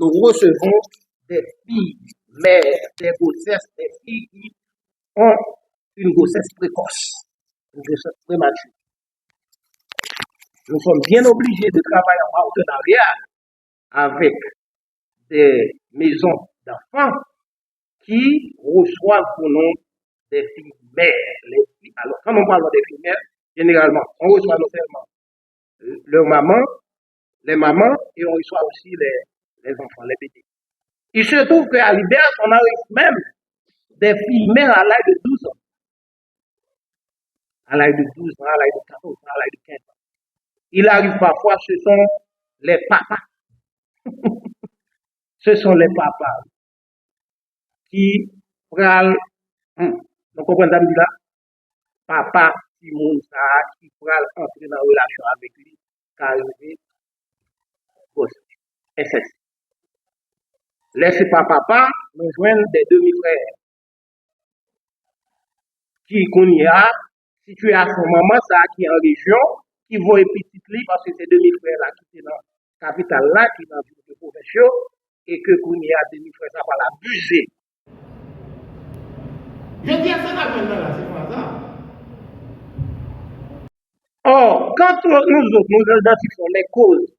nous recevons des filles, mères, des grossesses, des filles qui ont une grossesse précoce, une grossesse prématurée. Nous sommes bien obligés de travailler en partenariat avec des maisons d'enfants qui reçoivent pour nous des filles mères. Alors, quand nous parlons des filles mères, généralement, on reçoit non seulement leur maman, les mamans, et on reçoit aussi les enfants, les bébés. Il se trouve qu'à l'hiver, on arrive même des filles mères à l'âge de 12 ans. À l'âge de 12 ans, à l'âge de 14 ans, à l'âge de 15 ans. Il arrive parfois, ce sont les papas. Ce sont les papas qui pral, vous comprenez ça, là? Papa, qui pral entrer dans la relation avec lui, car il est laissez pas papa, nous joignons des demi-frères qui connaissent situé à son maman, ça qui est en région, qui vont petit parce que ces demi-frères là qui sont dans la capitale là, qui sont dans le provinciaux, et que connaissent demi-frères ça va l'abuser. Je dis à ça là, c'est pas ça. Or, quand nous identifions les causes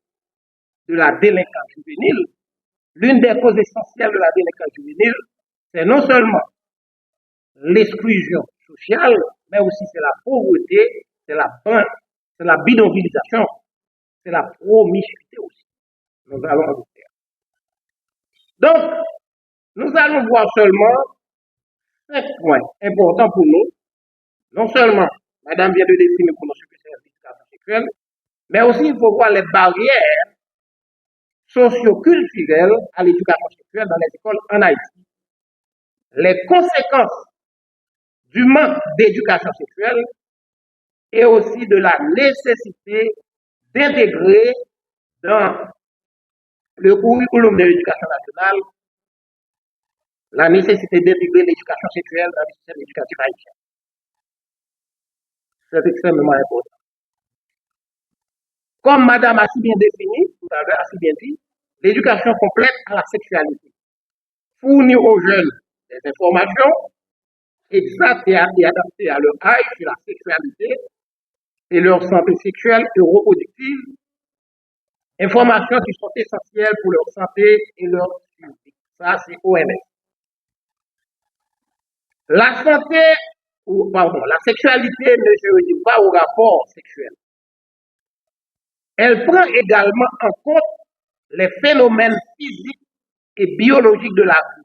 de la délinquance juvénile, l'une des causes essentielles de la délinquance juvénile, c'est non seulement l'exclusion sociale, mais aussi c'est la pauvreté, c'est la bidonvillisation, c'est la promiscuité aussi. Nous allons en faire. Donc, nous allons voir seulement 5 points importants pour nous. Non seulement, madame vient de définir pour nous ce que c'est l'éducation sexuelle, mais aussi il faut voir les barrières socio-culturelles à l'éducation sexuelle dans les écoles en Haïti. Les conséquences du manque d'éducation sexuelle et aussi de la nécessité d'intégrer dans le curriculum de l'éducation nationale la nécessité d'intégrer l'éducation sexuelle dans le système éducatif haïtien. C'est extrêmement important. Comme madame a si bien défini, tout à l'heure a si bien dit, l'éducation complète à la sexualité. Fournir aux jeunes des informations exactes et adaptées à leur âge sur la sexualité et leur santé sexuelle et reproductive, informations qui sont essentielles pour leur santé et leur suivi. Ça, c'est OMS. La sexualité ne se réduit pas au rapport sexuel. Elle prend également en compte les phénomènes physiques et biologiques de la vie,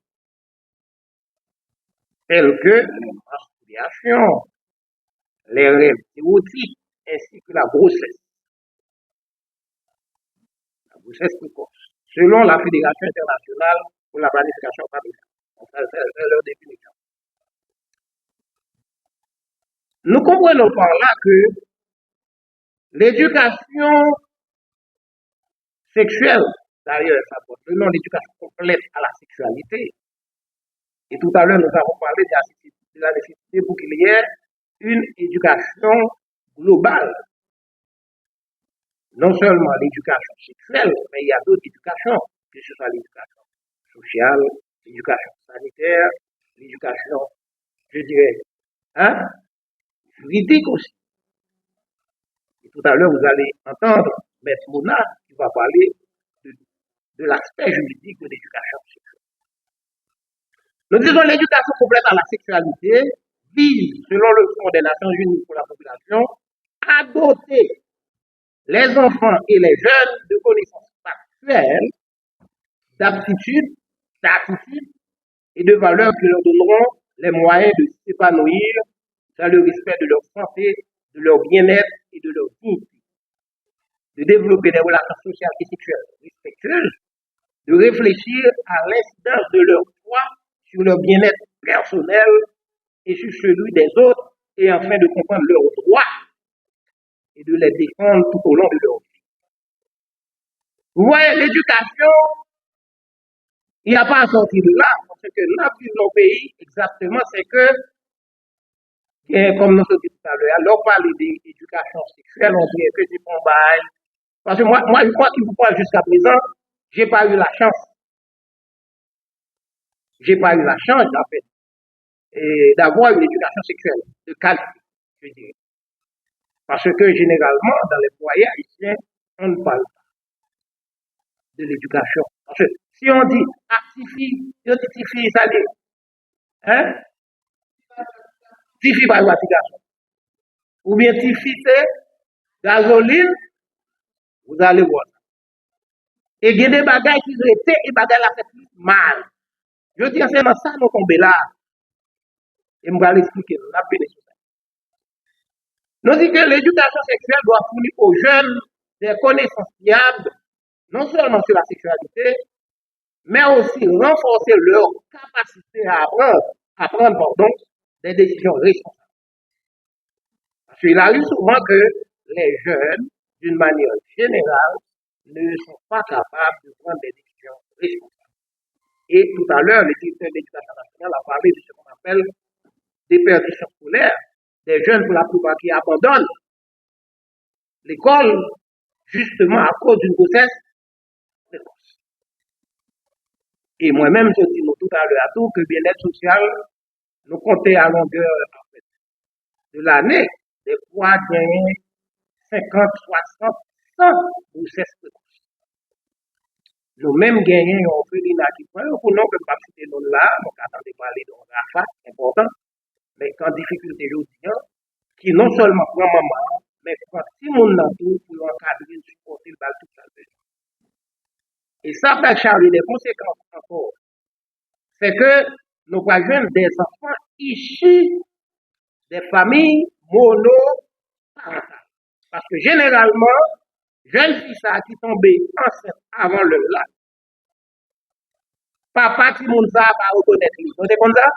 tels que les menstruations, les règles érotiques, ainsi que la grossesse. La grossesse précoce, selon la Fédération internationale pour la planification familiale. C'est leur définition. Nous comprenons par là que l'éducation sexuelle, d'ailleurs, ça porte le nom d'éducation complète à la sexualité. Et tout à l'heure, nous avons parlé de la nécessité pour qu'il y ait une éducation globale. Non seulement l'éducation sexuelle, mais il y a d'autres éducations, que ce soit l'éducation sociale, l'éducation sanitaire, l'éducation, je dirais, juridique aussi. Et tout à l'heure, vous allez entendre Maître Mona qui va parler de l'aspect juridique de l'éducation sexuelle. Nous disons l'éducation complète à la sexualité vise, selon le Fonds des Nations Unies pour la population, à doter les enfants et les jeunes de connaissances factuelles, d'aptitudes, d'attitudes et de valeurs qui leur donneront les moyens de s'épanouir dans le respect de leur santé, de leur bien-être et de leur dignité, de développer des relations sociales et sexuelles respectueuses, de réfléchir à l'incidence de leur foi sur leur bien-être personnel et sur celui des autres, et enfin de comprendre leurs droits et de les défendre tout au long de leur vie. Vous voyez, l'éducation, il n'y a pas à sortir de là, parce que là, dans nos pays, exactement, c'est que, comme nous avons dit tout à l'heure, alors parler d'éducation sexuelle, on dirait que c'est un bail. Parce que moi, je crois qu'il vous parle jusqu'à présent, j'ai pas eu la chance j'ai pas eu la chance, en fait, d'avoir une éducation sexuelle de qualité, je dirais. Parce que généralement, dans les foyers haïtiens, on ne parle pas de l'éducation. Parce que si on dit, ah, si fille, ça dit, hein, si fille, pas garçon. Ou bien si fille, c'est gasoline, vous allez voir. Et il y a des bagages qui étaient et des bagages la fait mal. Je dis, c'est dans ça nous tombons là. Et je vais l'expliquer. Nous disons que l'éducation sexuelle doit fournir aux jeunes des connaissances fiables, non seulement sur la sexualité, mais aussi renforcer leur capacité à prendre pardon, des décisions responsables. Parce qu'il arrive souvent que les jeunes, d'une manière générale, ne sont pas capables de prendre des décisions responsables. Et tout à l'heure, le directeur de l'éducation nationale a parlé de ce qu'on appelle déperdition scolaire, des jeunes pour la plupart qui abandonnent l'école justement à cause d'une grossesse précoce. Et moi-même, je dis tout à l'heure à tout que le bien-être social, nous comptons à longueur en fait, de l'année, des fois gagner 50, 60, 100 grossesses précoces. Nous-mêmes gagnons un féminin qui prend, pour nous, que pas citer nous là, donc attendez parler d'un rafa important, mais qu'en difficulté, je dis, qui non seulement prend maman, mais prend si mon tout pour encadrer, supporter le bal tout ça. Et ça peut charger des conséquences encore. C'est que nous voyons des enfants issus des familles monoparentales. Parce que généralement, jeune fille ça qui tombait enceinte avant le là, papa qui moun ça va reconnaître lui. Vous comme ça?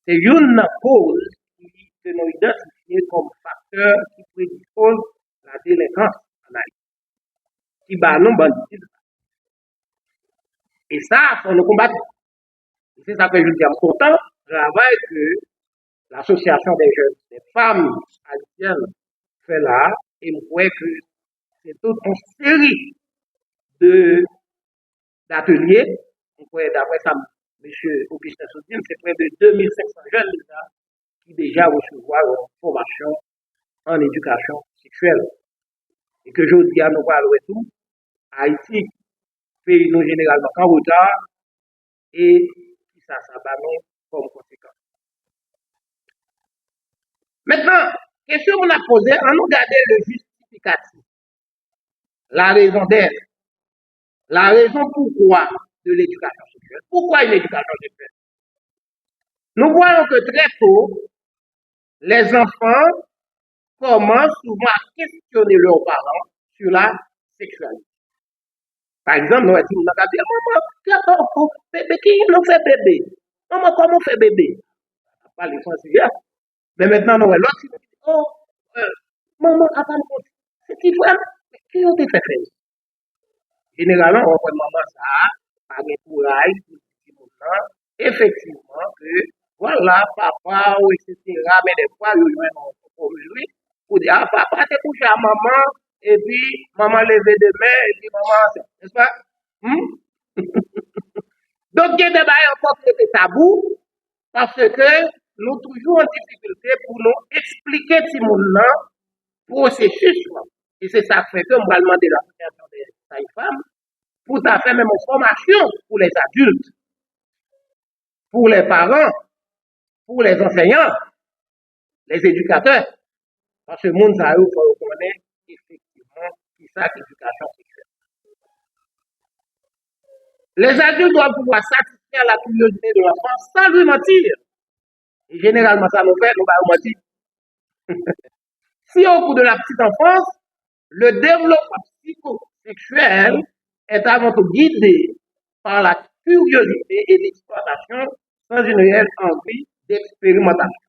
C'est une cause que nous identifions comme facteur qui prédispose la délinquance en Haïti. Qui bat nous banditisme. Et ça, faut nous combattre. C'est ça que je dis en content, travail que l'association des jeunes, des femmes haïtiennes fait là, et je crois que c'est toute une série d'ateliers. On pourrait, d'après ça, M. Augustin Soutine, c'est près de 2500 jeunes là, qui déjà recevoir une formation en éducation sexuelle. Et que je dis à nous voir le retour, Haïti, pays nous généralement en retard, et ça va nous comme conséquence. Maintenant, question qu'on a posée, on nous garder le justificatif, la raison d'être, la raison pourquoi de l'éducation sexuelle. Pourquoi une éducation sexuelle? Nous voyons que très tôt, les enfants commencent souvent à questionner leurs parents sur la sexualité. Par exemple, nous avons dit, maman, bébé, qui nous fait bébé? Maman, comment on fait bébé? On parle de français. Mais maintenant, nous avons l'autre. Oh, maman, c'est qui frère? Qui ont fait faire? Généralement, on voit maman ça, par des courage, effectivement, que voilà, papa, etc. Mais des fois, il y a un pour dire, ah, papa, t'es couché à maman, et puis maman levé de main, et puis maman, n'est-ce pas? Donc, il y a des bails encore qui étaient tabous, parce que nous toujours en difficulté pour nous expliquer si mon nom processus. Et c'est ça fait que on va demander l'association des femmes pour faire même une formation pour les adultes, pour les parents, pour les enseignants, les éducateurs. Parce que le monde, ça il faut reconnaître effectivement qui ça l'éducation sexuelle. Les adultes doivent pouvoir satisfaire la curiosité de l'enfant sans lui mentir. Et généralement, ça nous fait, nous va mentir. Si au cours de la petite enfance, le développement psychosexuel est avant tout guidé par la curiosité et l'exploitation sans une réelle envie d'expérimentation.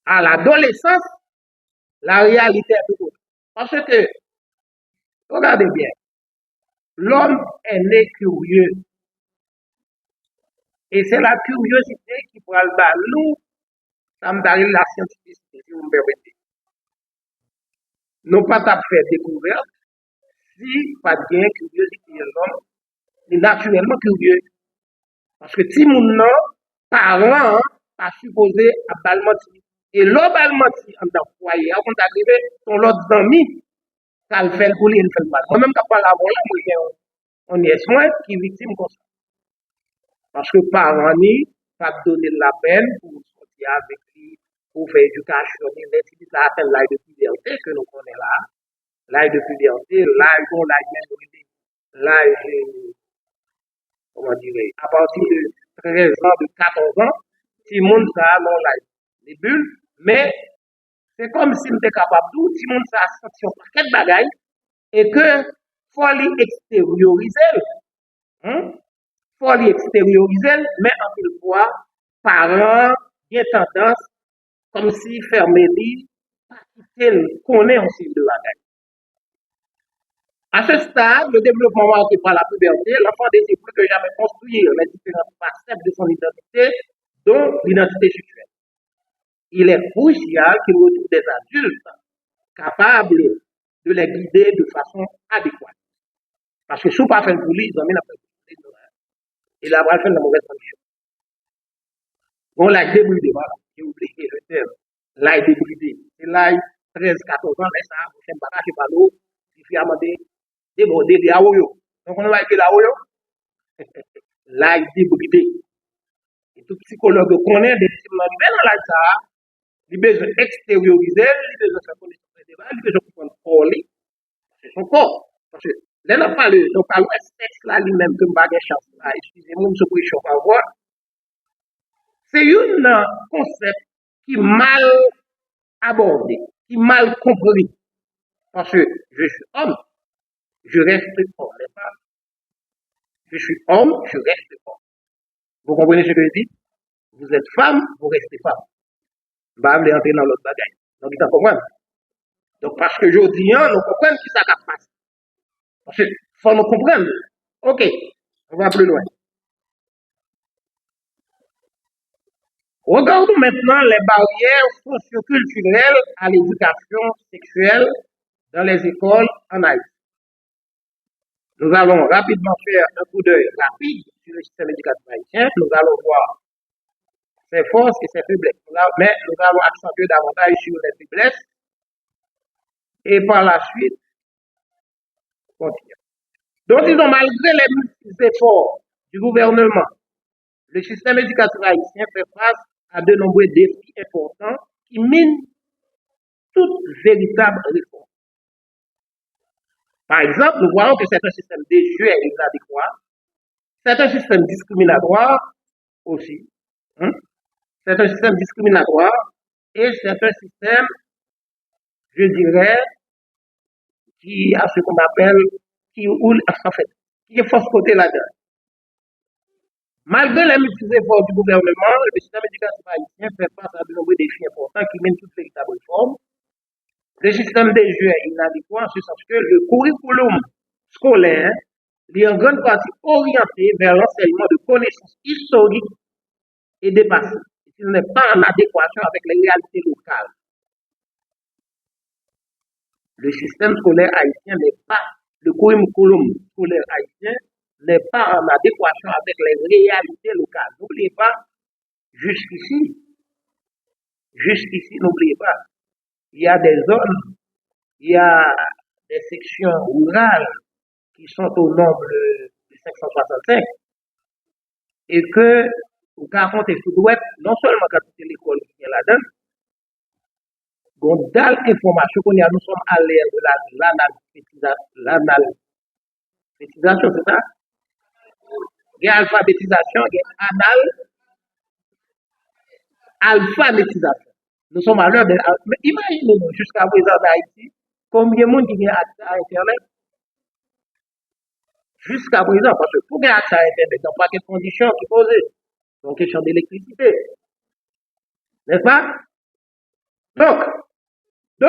À l'adolescence, la réalité est tout autre. Parce que, regardez bien, l'homme est né curieux. Et c'est la curiosité qui prend le bas. Nous, ça me donne la scientificité, si vous me permettez. Nous pas faire découverte si pas de bien curiosité l'homme, il est naturellement curieux. Parce que si mon nom, parent, pas supposé à balmenti. Et l'autre balmenti, en tant que foyer, quand arrivé, son l'autre ami, ça le fait pour lui, il fait le mal. Moi-même, quand je parle avant là, moi, on est soin qui est victime comme ça. Parce que parents, pas donner la peine pour sortir avec lui, pour faire éducation, il ça appelle l'âge de puberté que nous connaissons là. L'âge de puberté, l'âge dont l'âge, comment dirais à partir de 13 ans, de 14 ans, si le monde ça non l'âge les bulles, mais c'est comme si on était capable tout, si le monde ça senti un paquet de bagailles, et que faut l'extérioriser, hein? Faut l'extérioriser, mais en une fois, parents, bien tendance, comme si fermer lui, il connaît aussi de bagailles. À ce stade, le développement marqué par la puberté, l'enfant désire plus que jamais construire les différentes facettes de son identité, dont l'identité sexuelle. Il est crucial qu'il retrouve des adultes capables de les guider de façon adéquate. Parce que si vous ne faites pas pour lui, ils ont mis la pression. Il a pas fait la mauvaise condition. On l'a débridé, voilà. J'ai oublié le terme. L'a débridé. C'est l'âge 13-14 ans, mais ça, vous faites pas chez Palo, il fait amender débordé des aoyo. Donc on va écrire l'aoyo. L'âge débridé. Et tout psychologue connaît des petits membres dans l'âge ça, il besoin extérioriser, il besoin faire connaissance de débat, il besoin comprendre corps, c'est son corps. Parce que là, on parle de sexe là lui-même que m'a gagné chance là, excusez-moi, je peux chauffer à voir. C'est un concept qui est mal abordé, qui est mal compris. Parce que je suis homme, je reste homme, n'est-ce pas? Je suis homme, je reste homme. Vous comprenez ce que je dis? Vous êtes femme, vous restez femme. Je vais aller entrer dans l'autre bagaille. Donc, vous comprenez? Donc, parce que je dis, nous comprenons qui ça passe. Parce qu'il faut nous comprendre. Ok, on va plus loin. Regardons maintenant les barrières socioculturelles à l'éducation sexuelle dans les écoles en Haïti. Nous allons rapidement faire un coup d'œil rapide sur le système éducatif haïtien. Nous allons voir ses forces et ses faiblesses. Mais nous allons accentuer davantage sur les faiblesses. Et par la suite, continuer. Donc, disons, malgré les multiples efforts du gouvernement, le système éducatif haïtien fait face à de nombreux défis importants qui minent toute véritable réforme. Par exemple, nous voyons que c'est un système désuet et inadéquat, c'est un système discriminatoire aussi, hein? C'est un système discriminatoire et c'est un système, je dirais, qui a ce qu'on appelle, qui est force côté là-dedans. Malgré les multiples efforts du gouvernement, le système éducatif haïtien fait face à de nombreux défis importants qui mènent toute véritable réforme. Le système des jeux est inadéquat en ce sens que le curriculum scolaire est en grande partie orienté vers l'enseignement de connaissances historiques et dépassées. Il n'est pas en adéquation avec les réalités locales. Le système scolaire haïtien n'est pas, le curriculum scolaire haïtien n'est pas en adéquation avec les réalités locales. N'oubliez pas, jusqu'ici, n'oubliez pas, il y a des zones, il y a des sections rurales qui sont au nombre de 565 et que, vous comptez sur le web, non seulement quand c'est l'école qui est là-dedans, donc dans l'information qu'on a, nous sommes à l'ère de l'analphabétisation, c'est ça? Il y a alphabétisation, il y a alphabétisation. Nous sommes à l'heure de. Mais imaginez-nous, jusqu'à présent d'Haïti, combien de monde qui vient accès à Internet? Jusqu'à présent, parce que pour gagner accès à Internet, il n'y a pas de conditions qui posent. Donc, question d'électricité. N'est-ce pas? Donc,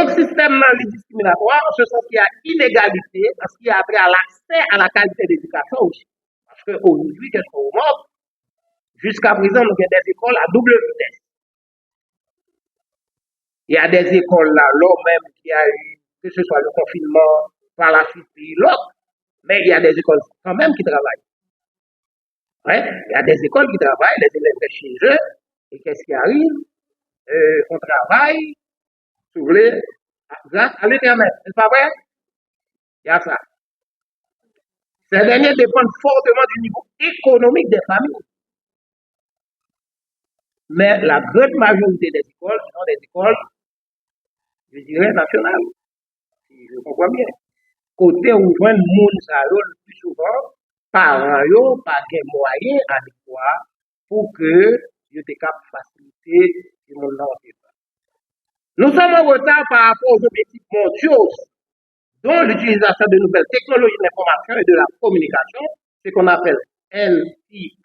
système discriminatoire, en ce sens qu'il y a inégalité, parce qu'il y a après à l'accès à la qualité d'éducation aussi. Parce qu'aujourd'hui, qu'est-ce qu'on remarque? Jusqu'à présent, nous avons des écoles à double vitesse. Il y a des écoles là, lors même qui a eu, que ce soit le confinement par la suite pays l'autre, mais il y a des écoles quand même qui travaillent. Ouais, il y a des écoles qui travaillent, les élèves restent chez eux, et qu'est-ce qui arrive? On travaille, si vous voulez, grâce à l'Internet. C'est pas vrai? Il y a ça. Ces derniers dépendent fortement du niveau économique des familles. Mais la grande majorité des écoles sont des écoles, je dirais, nationales, si je comprends bien. Côté où joint le monde, ça le plus souvent, parents yo pas de moyens adéquats pour que je te capable faciliter le monde dans le pays. Nous sommes en retard par rapport aux objectifs mondiaux dont l'utilisation de nouvelles technologies de l'information et de la communication, ce qu'on appelle NTIC,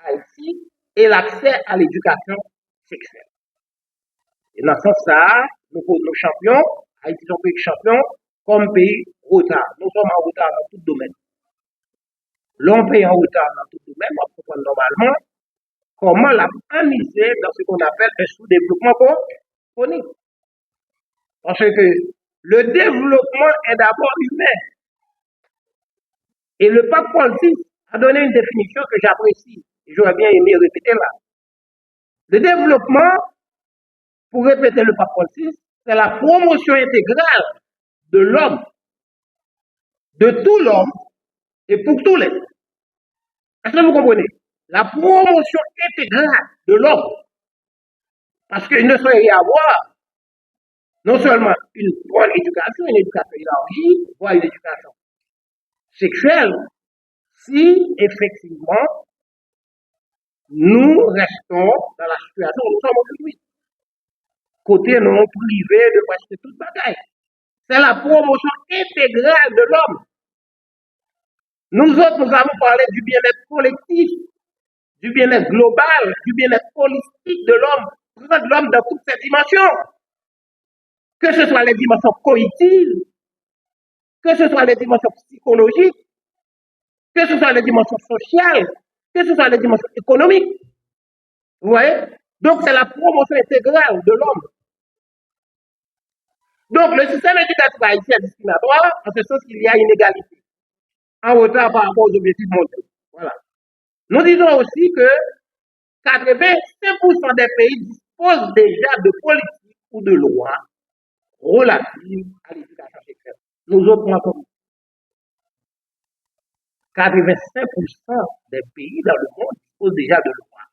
et l'accès à l'éducation sexuelle. Et dans ce sens, nous sommes champions, Haïti est un pays champion, comme pays retard. Nous sommes en retard dans tout domaine. L'on pays en retard dans tout domaine, on comprend normalement comment la amuser dans ce qu'on appelle un sous-développement chronique. Parce que le développement est d'abord humain. Et le pape Paul VI a donné une définition que j'apprécie. Et j'aurais bien aimé répéter là. Le développement, pour répéter le pape Paul VI, c'est la promotion intégrale de l'homme, de tout l'homme et pour tous les. Est-ce que vous comprenez? La promotion intégrale de l'homme. Parce qu'il ne saurait y avoir non seulement une bonne éducation, une éducation élargie, voire une éducation sexuelle, si effectivement nous restons dans la situation où nous sommes aujourd'hui. Côté non privé de presque toute bataille. C'est la promotion intégrale de l'homme. Nous autres, nous avons parlé du bien-être collectif, du bien-être global, du bien-être holistique de l'homme, de l'homme dans toutes ses dimensions. Que ce soit les dimensions cognitives, que ce soit les dimensions psychologiques, que ce soit les dimensions sociales, que ce soit les dimensions économiques. Vous voyez? Donc, c'est la promotion intégrale de l'homme. Donc, le système éducatif haïtien est discriminatoire, en ce sens qu'il y a une égalité, en retard par rapport aux objectifs mondiaux. Voilà. Nous disons aussi que 85% des pays disposent déjà de politiques ou de lois relatives à l'éducation sexuelle. Nous autres, nous sommes 85% des pays dans le monde disposent déjà de lois.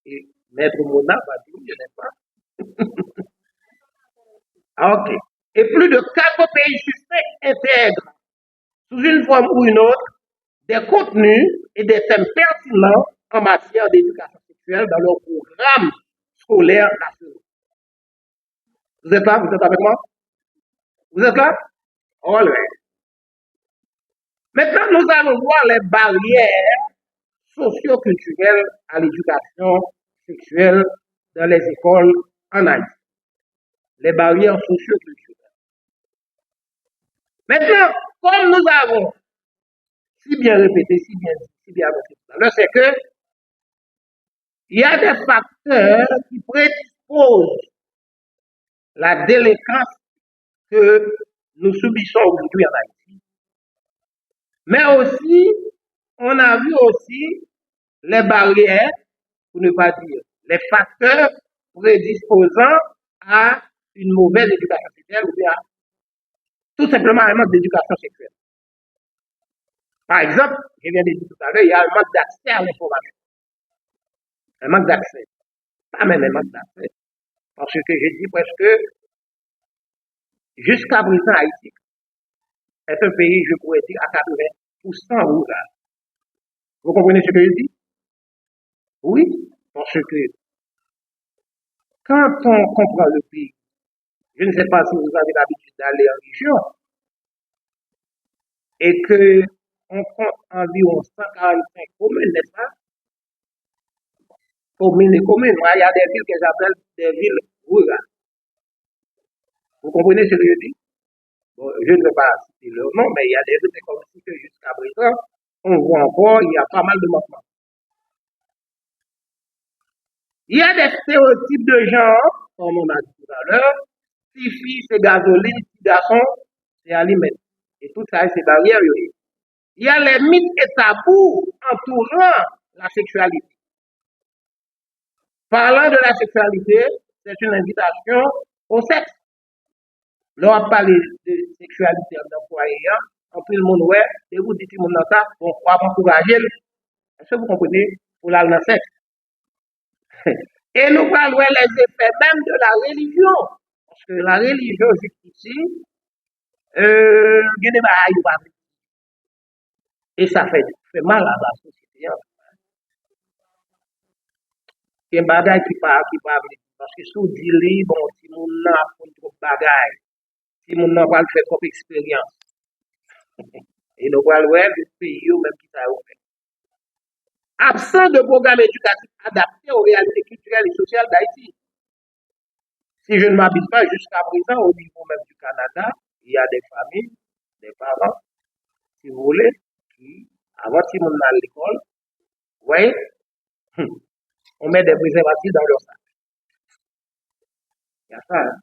Et Maître Mona va dire, je n'ai pas. Ok. Et plus de 4 pays suspects intègrent, sous une forme ou une autre, des contenus et des thèmes pertinents en matière d'éducation sexuelle dans leur programme scolaire national. Vous êtes là? Vous êtes avec moi? Vous êtes là? All right. Maintenant, nous allons voir les barrières socio-culturelles à l'éducation sexuelle dans les écoles en Haïti. Les barrières socio-culturelles. Maintenant, comme nous avons si bien répété, si bien répété tout à l'heure, c'est que il y a des facteurs qui prédisposent la délinquance que nous subissons aujourd'hui en Haïti. Mais aussi, on a vu aussi les barrières, pour ne pas dire, les facteurs prédisposant à une mauvaise éducation sexuelle ou bien tout simplement un manque d'éducation sexuelle. Par exemple, je viens de dire tout à l'heure, il y a un manque d'accès à l'information. Un manque d'accès. Pas même un manque d'accès. Parce que je dis presque, jusqu'à présent, Haïti est un pays, je pourrais dire, à 80% rural. Vous comprenez ce que je dis? Oui, parce que quand on comprend le pays, je ne sais pas si vous avez l'habitude d'aller en région, et que on compte environ 145 communes, n'est-ce pas? Communes et communes. Moi, il y a des villes que j'appelle des villes rurales. Vous comprenez ce que je dis? Bon, je ne vais pas citer leur nom, mais il y a des villes comme si que jusqu'à présent, on voit encore, il y a pas mal de manquements. Il y a des stéréotypes de genre, comme on a dit tout à l'heure, si fille, c'est gasoline, si garçon, c'est aliment. Et tout ça, c'est barrière. Il y a les mythes et tabous entourant la sexualité. Parlant de la sexualité, c'est une invitation au sexe. Lorsqu'on parle de sexualité dans le foyer, en plus le monde, ouais, et vous dites, mon ça, bon, on va encourager. Est-ce que vous comprenez? Pour la dans sexe. Et nous parlons les effets même de la religion. Parce que la religion, jusqu'ici, il y a des bagailles. Et ça fait mal à la société. Il y a des bagailles qui parlent. Parce que si vous dites, bon, si mon n'a pas trop de bagailles, si mon n'a pas fait trop d'expérience, et nous parlons du pays, même qui ça fait. Absent de programme éducatif adapté aux réalités culturelles et sociales d'Haïti. Si je ne m'habite pas jusqu'à présent, au niveau même du Canada, il y a des familles, des parents, si vous voulez, qui, avant qu'ils montent à l'école, vous voyez, on met des préservatifs dans leur sac. Il y a ça. Hein?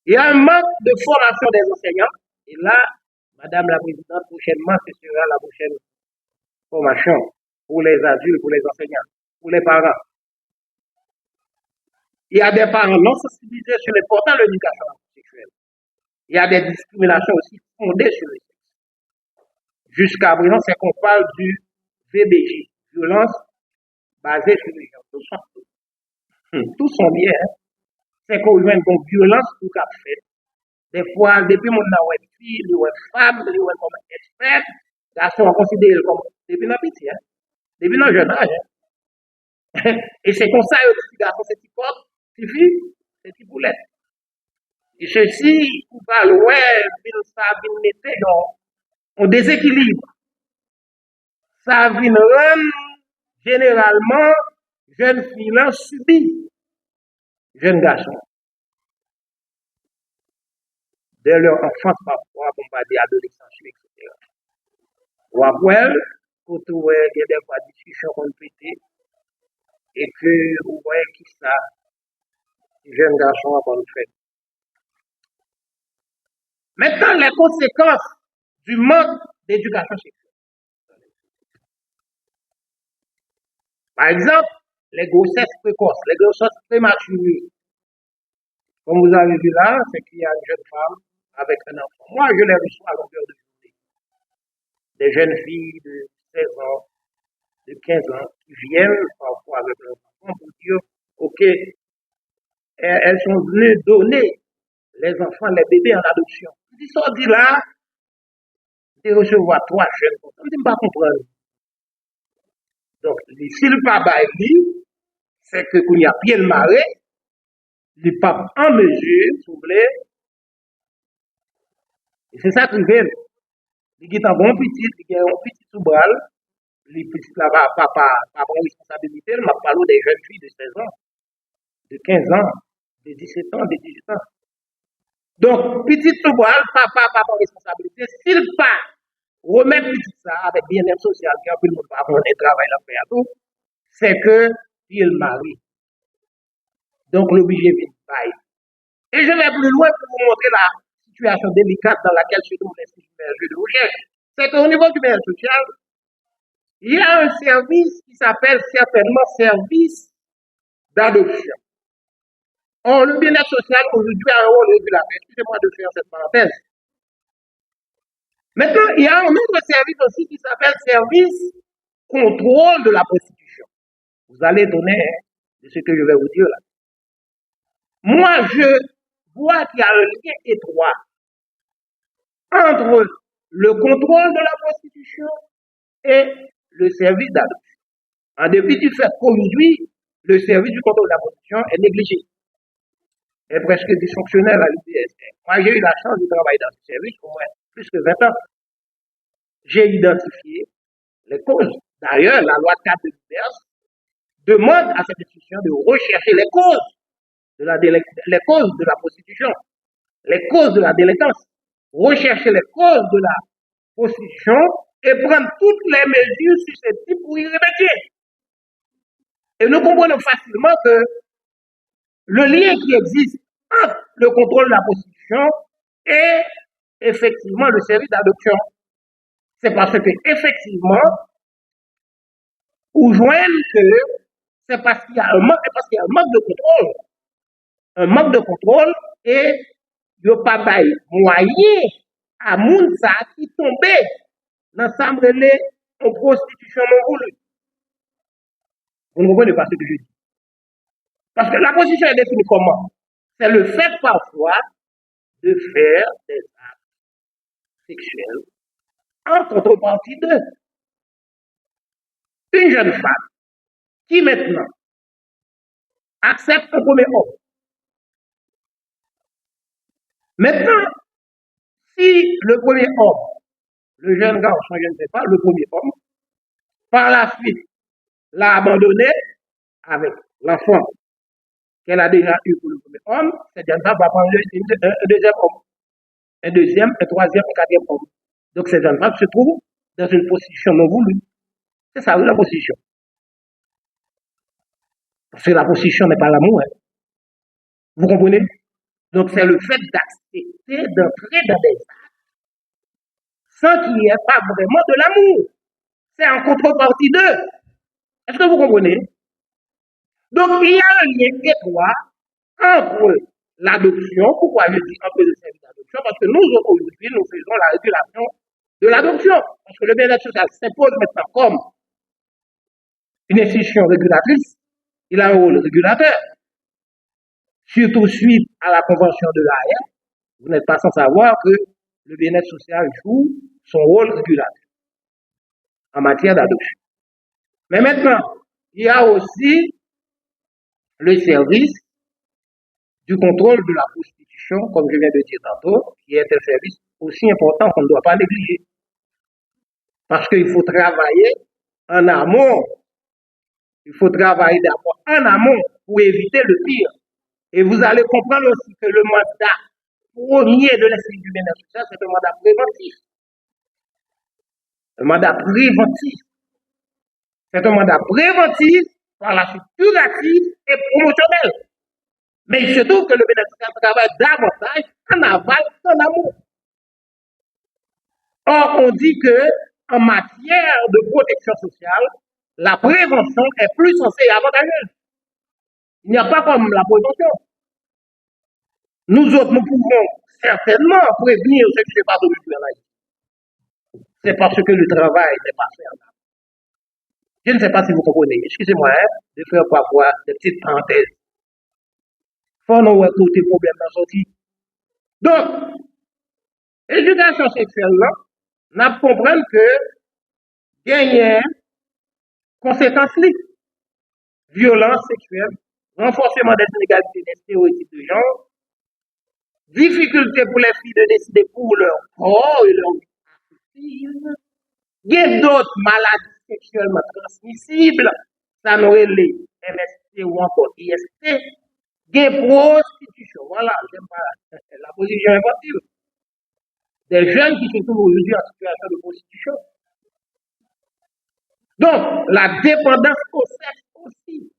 Il y a un manque de formation des enseignants. Et là, Madame la Présidente, prochainement, ce sera la prochaine formation pour les adultes, pour les enseignants, pour les parents. Il y a des parents non sensibilisés sur l'important de l'éducation sexuelle. Il y a des discriminations aussi fondées sur le sexe. Jusqu'à présent, c'est qu'on parle du VBG, violence basée sur les gens. Tous sont bien. Hein? C'est qu'on joue une violence tout à fait. Des fois, depuis mon a fille, ou femme, ou comme expert, garçon on considère comme depuis notre petit, hein? Depuis notre jeune âge. Hein? Et c'est comme ça, les garçons, c'est petit corps, petit fille, c'est petit boulette. Et ceci, on parle, ouais, ça vient mettre on déséquilibre. Ça vient rendre généralement jeune fille subit jeune garçon. Dès leur enfance, parfois, on va dire adolescence, etc. Ou après, quand on voit il y a des fois discussions qu'on peut et que vous voyez qui ça, jeune garçon a pas fait. Maintenant, les conséquences du manque d'éducation sexuelle. Par exemple, les grossesses précoces, les grossesses prématurées. Comme vous avez vu là, c'est qu'il y a une jeune femme avec un enfant. Moi, je les reçois à longueur de journée. Des jeunes filles de 16 ans, de 15 ans, qui viennent parfois avec leurs enfants pour dire, OK, elles sont venues donner les enfants, les bébés en adoption. Ils sont dit là, de recevoir 3 jeunes. On ne dit pas comprendre. Donc, si le papa est libre, c'est que qu'il y a bien le marais, le pape en mesure, s'il vous plaît. Et c'est ça qu'il veut. Il y a un bon petit, il y a un petit sous-bral, les petits là-bas, papa prend responsabilité, il m'a parlé des jeunes filles de 16 ans, de 15 ans, de 17 ans, de 18 ans. Donc, petit sous-bral, papa prend responsabilité. S'il pas remettre petit ça avec bien-être social, qui a pris le monde par contre, et travail à faire tout, c'est que il marie. Donc, l'obligé vient de. Et je vais plus loin pour vous montrer la situation délicate dans laquelle se trouve l'Institut de recherche. C'est qu'au niveau du bien social, il y a un service qui s'appelle certainement service d'adoption. Or, le bien-être social aujourd'hui a un rôle régulateur. Excusez-moi de faire cette parenthèse. Maintenant, il y a un autre service aussi qui s'appelle service contrôle de la prostitution. Vous allez donner de ce que je vais vous dire là. Moi, je vois qu'il y a un lien étroit entre le contrôle de la prostitution et le service d'adoption. En dépit du fait qu'aujourd'hui, le service du contrôle de la prostitution est négligé, est presque dysfonctionnel à l'UPSR. Moi, j'ai eu la chance de travailler dans ce service au moins plus que 20 ans. J'ai identifié les causes. D'ailleurs, la loi 4 de l'UPS demande à cette institution de rechercher les causes les causes de la prostitution, les causes de la délinquance, rechercher les causes de la prostitution et prendre toutes les mesures susceptibles pour y remédier. Et nous comprenons facilement que le lien qui existe entre le contrôle de la prostitution et effectivement le service d'adoption. C'est parce que, effectivement, ou joignent que c'est parce qu'il y a un manque, c'est parce qu'il y a un manque de contrôle. Un manque de contrôle et il n'y a pas de moyen à moun ça qui tombait dans sa en prostitution non voulue. Vous ne comprenez pas ce que je dis. Parce que la prostitution est définie comment? C'est le fait parfois de faire des actes sexuels en contrepartie de une jeune femme qui maintenant accepte un premier homme. Maintenant, si le premier homme, le jeune garçon, je ne sais pas, le premier homme, par la suite, l'a abandonné avec l'enfant qu'elle a déjà eu pour le premier homme, cette jeune femme va prendre un deuxième homme, un deuxième, un troisième, un quatrième homme. Donc cette jeune femme se trouve dans une position non voulue. C'est ça, la position. Parce que la position n'est pas l'amour. Hein. Vous comprenez? Donc c'est le fait d'accepter d'entrer dans des actes sans qu'il n'y ait pas vraiment de l'amour. C'est en contrepartie d'eux. Est-ce que vous comprenez? Donc il y a un lien étroit entre l'adoption. Pourquoi je dis un peu de service d'adoption? Parce que nous aujourd'hui, nous faisons la régulation de l'adoption. Parce que le bien-être social s'impose maintenant comme une institution régulatrice. Il a un rôle régulateur. Surtout suite à la convention de l'AR, vous n'êtes pas sans savoir que le bien-être social joue son rôle régulateur en matière d'adoption. Mais maintenant, il y a aussi le service du contrôle de la prostitution, comme je viens de dire tantôt, qui est un service aussi important qu'on ne doit pas négliger. Parce qu'il faut travailler en amont. Il faut travailler d'abord en amont pour éviter le pire. Et vous allez comprendre aussi que le mandat premier de l'Institut du bien-être social, c'est un mandat préventif. Un mandat préventif. C'est un mandat préventif, par la suite curatif et promotionnel. Mais il se trouve que le bien-être social travaille davantage en aval qu'en amont. Or, on dit que en matière de protection sociale, la prévention est plus censée et avantageuse. Il n'y a pas comme la prévention. Nous autres, nous pouvons certainement prévenir ce qui se passe aujourd'hui en Haïti. C'est parce que le travail n'est pas fait en amont. Je ne sais pas si vous comprenez. Excusez-moi de faire parfois des petites parenthèses. Faut nous écouter le problème dans sortie. Donc, l'éducation sexuelle, là, nous comprenons que il y a conséquences violence sexuelle, renforcement des inégalités des stéréotypes de genre, difficulté pour les filles de décider pour leur corps et leur vie. Il y a d'autres maladies sexuellement transmissibles, ça nous les MST ou encore IST. Il y a prostitution, voilà, j'aime pas la position infantil. Des jeunes qui se trouvent aujourd'hui en situation de prostitution. Donc, la dépendance au sexe aussi.